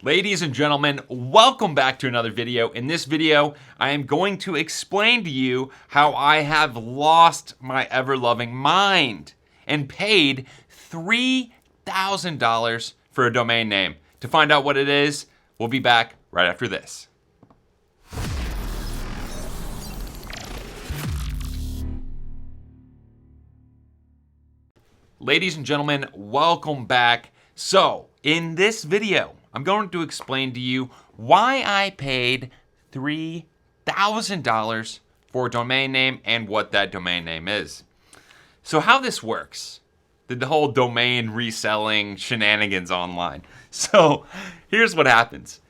Ladies and gentlemen, welcome back to another video. In this video, I am going to explain to you how I have lost my ever-loving mind and paid $3,000 for a domain name. To find out what it is, we'll be back right after this. Ladies and gentlemen, welcome back. So, in this video, I'm going to explain to you why I paid $3,000 for a domain name and what that domain name is. So how this works, the whole domain reselling shenanigans online. So here's what happens.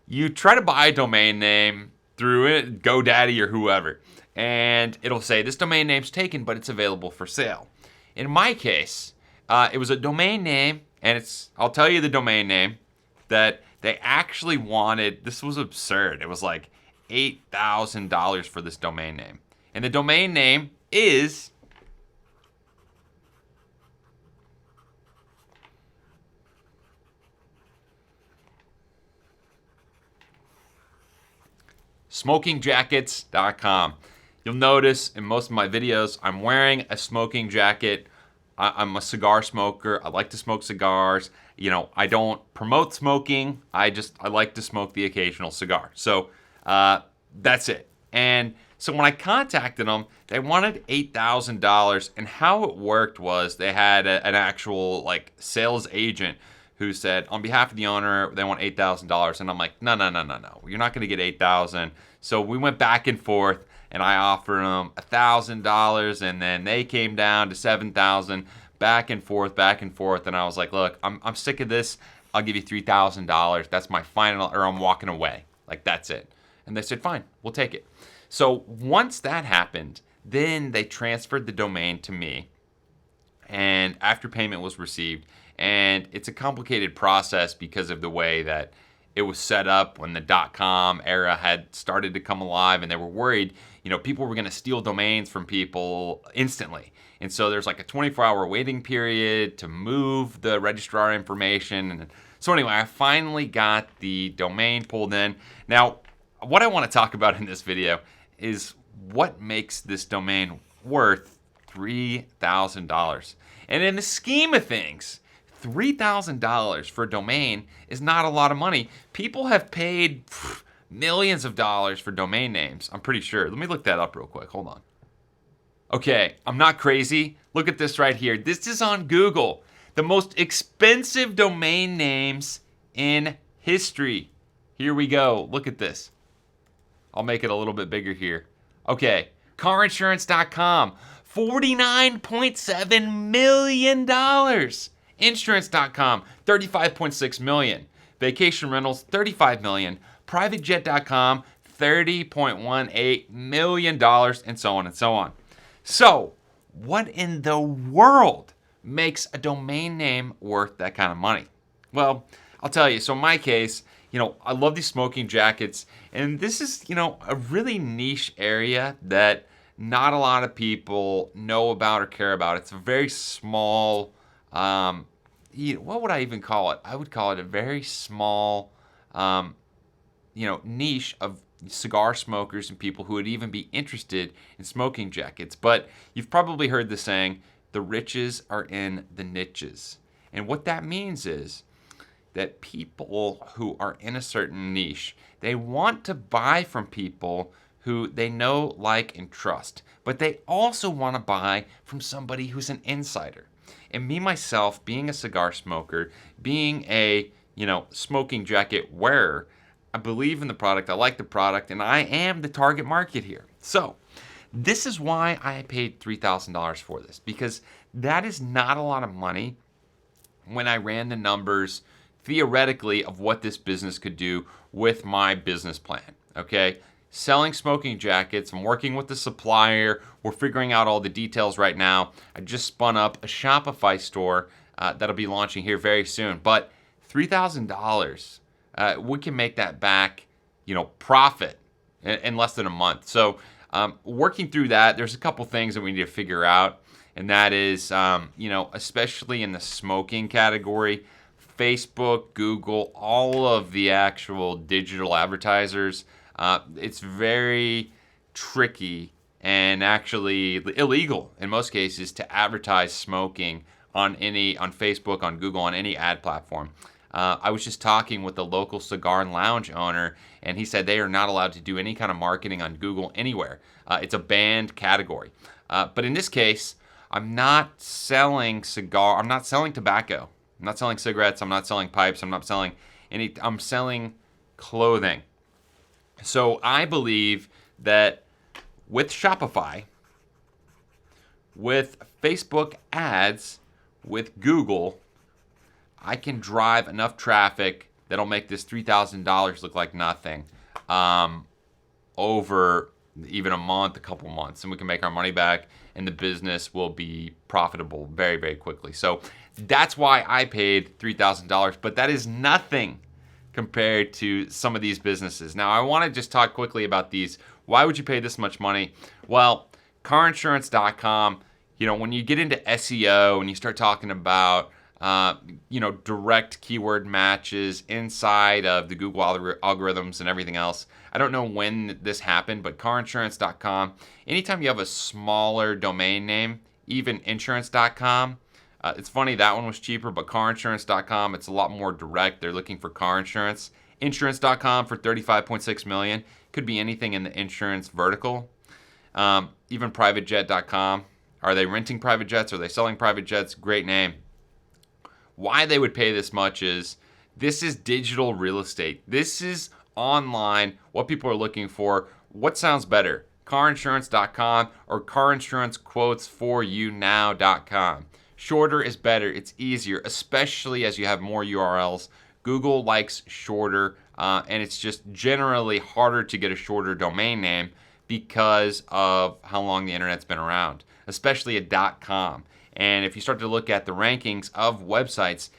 You try to buy a domain name through it, GoDaddy or whoever, and it'll say this domain name's taken, but it's available for sale. In my case, it was a domain name, and I'll tell you the domain name that they actually wanted. This was absurd. It was like $8,000 for this domain name. And the domain name is smokingjackets.com. You'll notice in most of my videos, I'm wearing a smoking jacket. I'm a cigar smoker. I like to smoke cigars. You know, I don't promote smoking. I like to smoke the occasional cigar. So that's it. And so when I contacted them, they wanted $8,000. And how it worked was they had an actual like sales agent who said, on behalf of the owner, they want $8,000. And I'm like, no. You're not going to get $8,000. So we went back and forth. And I offered them $1,000, and then they came down to $7,000, back and forth. And I was like, look, I'm sick of this. I'll give you $3,000. That's my final, or I'm walking away. Like, that's it. And they said, fine, we'll take it. So once that happened, then they transferred the domain to me, and after payment was received, and it's a complicated process because of the way that it was set up when the .com era had started to come alive, and they were worried, people were going to steal domains from people instantly. And so there's like a 24-hour waiting period to move the registrar information. And so anyway, I finally got the domain pulled in. Now, what I want to talk about in this video is what makes this domain worth $3,000. And in the scheme of things, $3,000 for a domain is not a lot of money. People have paid millions of dollars for domain names, I'm pretty sure. Let me look that up real quick. Hold on. Okay, I'm not crazy. Look at this right here. This is on Google. The most expensive domain names in history. Here we go. Look at this. I'll make it a little bit bigger here. Okay, carinsurance.com, $49.7 million. Insurance.com, $35.6 million. Vacation rentals, $35 million. Privatejet.com, $30.18 million, and so on and so on. So, what in the world makes a domain name worth that kind of money? Well, I'll tell you. So in my case, I love these smoking jackets, and this is, a really niche area that not a lot of people know about or care about. It's a very small, what would I even call it? I would call it a very small, niche of cigar smokers and people who would even be interested in smoking jackets. But you've probably heard the saying, the riches are in the niches. And what that means is that people who are in a certain niche, they want to buy from people who they know, like, and trust. But they also want to buy from somebody who's an insider. And me, myself, being a cigar smoker, being a, smoking jacket wearer, I believe in the product, I like the product, and I am the target market here. So, this is why I paid $3,000 for this, because that is not a lot of money when I ran the numbers, theoretically, of what this business could do with my business plan, okay? Selling smoking jackets, I'm working with the supplier, we're figuring out all the details right now. I just spun up a Shopify store that'll be launching here very soon, but $3,000, we can make that back, profit in less than a month. So working through that, there's a couple things that we need to figure out, and that is, especially in the smoking category, Facebook, Google, all of the actual digital advertisers, it's very tricky and actually illegal in most cases to advertise smoking on Facebook, on Google, on any ad platform. I was just talking with a local cigar and lounge owner, and he said they are not allowed to do any kind of marketing on Google anywhere. It's a banned category. But in this case, I'm not selling tobacco. I'm not selling cigarettes. I'm not selling pipes. I'm selling clothing. So I believe that with Shopify, with Facebook ads, with Google, I can drive enough traffic that'll make this $3,000 look like nothing over even a month, a couple months, and we can make our money back, and the business will be profitable very, very quickly. So that's why I paid $3,000, but that is nothing compared to some of these businesses. Now, I want to just talk quickly about these. Why would you pay this much money? Well, carinsurance.com, when you get into SEO and you start talking about direct keyword matches inside of the Google algorithms and everything else. I don't know when this happened, but carinsurance.com, anytime you have a smaller domain name, even insurance.com, it's funny, that one was cheaper, but carinsurance.com, it's a lot more direct. They're looking for car insurance. Insurance.com for $35.6 million. Could be anything in the insurance vertical. Even privatejet.com. Are they renting private jets? Are they selling private jets? Great name. Why they would pay this much is this is digital real estate. This is online, what people are looking for. What sounds better, carinsurance.com or carinsurancequotesforyounow.com? Shorter is better. It's easier, especially as you have more URLs. Google likes shorter, and it's just generally harder to get a shorter domain name because of how long the internet's been around, especially a .com. And if you start to look at the rankings of websites,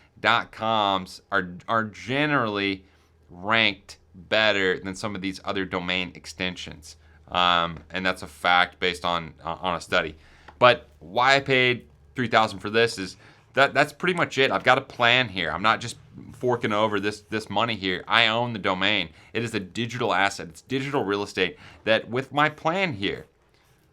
.coms are generally ranked better than some of these other domain extensions. And that's a fact based on a study. But why I paid $3,000 for this is that's pretty much it. I've got a plan here. I'm not just forking over this money here. I own the domain. It is a digital asset. It's digital real estate that with my plan here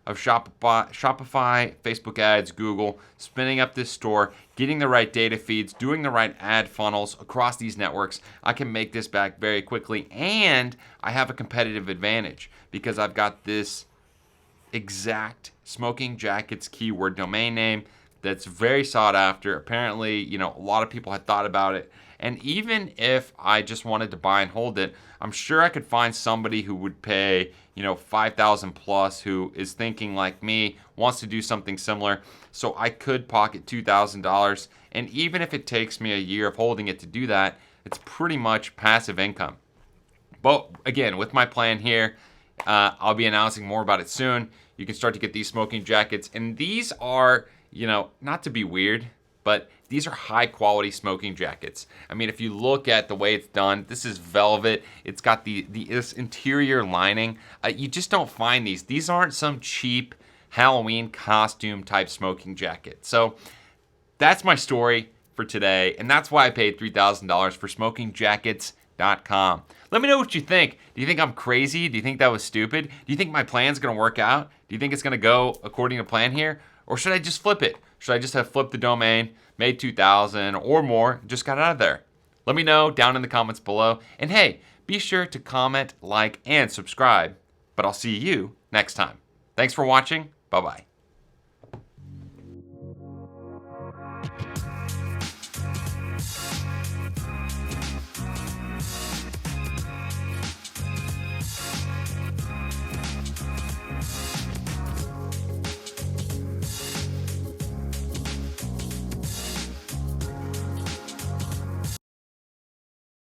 of Shopify, Facebook ads, Google, spinning up this store, getting the right data feeds, doing the right ad funnels across these networks, I can make this back very quickly. And I have a competitive advantage because I've got this exact Smoking Jackets keyword domain name that's very sought after. Apparently, a lot of people had thought about it. And even if I just wanted to buy and hold it, I'm sure I could find somebody who would pay, $5,000 plus, who is thinking like me, wants to do something similar. So I could pocket $2,000. And even if it takes me a year of holding it to do that, it's pretty much passive income. But again, with my plan here, I'll be announcing more about it soon. You can start to get these smoking jackets. And these are, not to be weird, but these are high quality smoking jackets. I mean, if you look at the way it's done, this is velvet. It's got this interior lining. You just don't find these. These aren't some cheap Halloween costume type smoking jacket. So that's my story for today. And that's why I paid $3,000 for smokingjackets.com. Let me know what you think. Do you think I'm crazy? Do you think that was stupid? Do you think my plan's gonna work out? Do you think it's gonna go according to plan here? Or should I just flip it? Should I just have flipped the domain, made $2,000 or more, just got out of there? Let me know down in the comments below. And hey, be sure to comment, like, and subscribe. But I'll see you next time. Thanks for watching. Bye-bye.